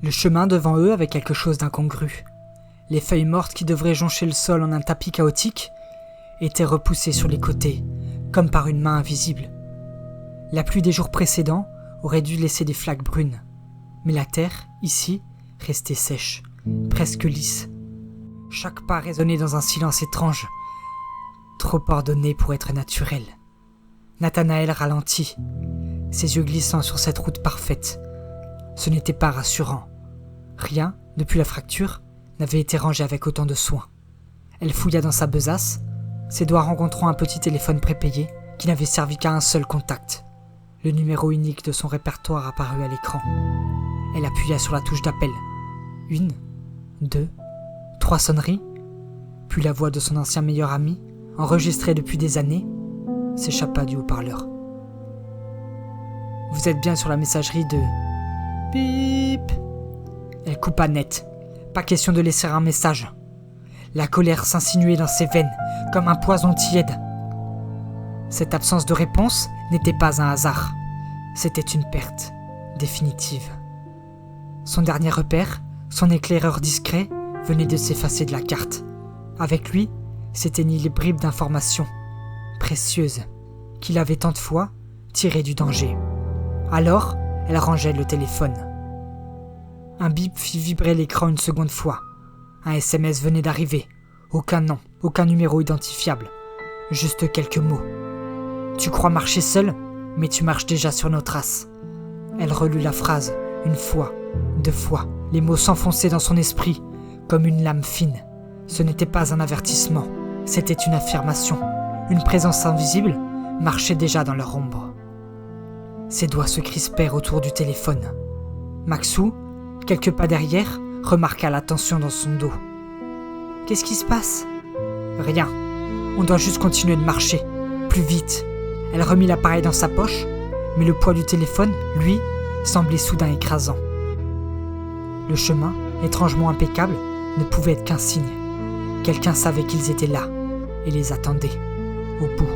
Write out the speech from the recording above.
Le chemin devant eux avait quelque chose d'incongru. Les feuilles mortes qui devraient joncher le sol en un tapis chaotique étaient repoussées sur les côtés, comme par une main invisible. La pluie des jours précédents aurait dû laisser des flaques brunes, mais la terre, ici, restait sèche, presque lisse. Chaque pas résonnait dans un silence étrange, trop ordonné pour être naturel. Nathanaël ralentit, ses yeux glissant sur cette route parfaite. Ce n'était pas rassurant. Rien, depuis la fracture, n'avait été rangé avec autant de soin. Elle fouilla dans sa besace, ses doigts rencontrant un petit téléphone prépayé qui n'avait servi qu'à un seul contact. Le numéro unique de son répertoire apparut à l'écran. Elle appuya sur la touche d'appel. 1, 2, 3 sonneries, puis la voix de son ancien meilleur ami, enregistrée depuis des années, s'échappa du haut-parleur. « Vous êtes bien sur la messagerie de... Bip !» Elle coupa net. Pas question de laisser un message. La colère s'insinuait dans ses veines, comme un poison tiède. Cette absence de réponse n'était pas un hasard. C'était une perte, définitive. Son dernier repère, son éclaireur discret, venait de s'effacer de la carte. Avec lui, s'éteignaient les bribes d'informations, précieuses, qu'il avait tant de fois tirées du danger. Alors, elle rangeait le téléphone. Un bip fit vibrer l'écran une seconde fois. Un SMS venait d'arriver. Aucun nom, aucun numéro identifiable. Juste quelques mots. « Tu crois marcher seul, mais tu marches déjà sur nos traces. » Elle relut la phrase, une fois, 2 fois. Les mots s'enfonçaient dans son esprit, comme une lame fine. Ce n'était pas un avertissement, c'était une affirmation. Une présence invisible marchait déjà dans leur ombre. Ses doigts se crispèrent autour du téléphone. Maxou, quelques pas derrière, remarqua la tension dans son dos. « Qu'est-ce qui se passe ?»« Rien. On doit juste continuer de marcher. Plus vite. » Elle remit l'appareil dans sa poche, mais le poids du téléphone, lui, semblait soudain écrasant. Le chemin, étrangement impeccable, ne pouvait être qu'un signe. Quelqu'un savait qu'ils étaient là et les attendait, au bout.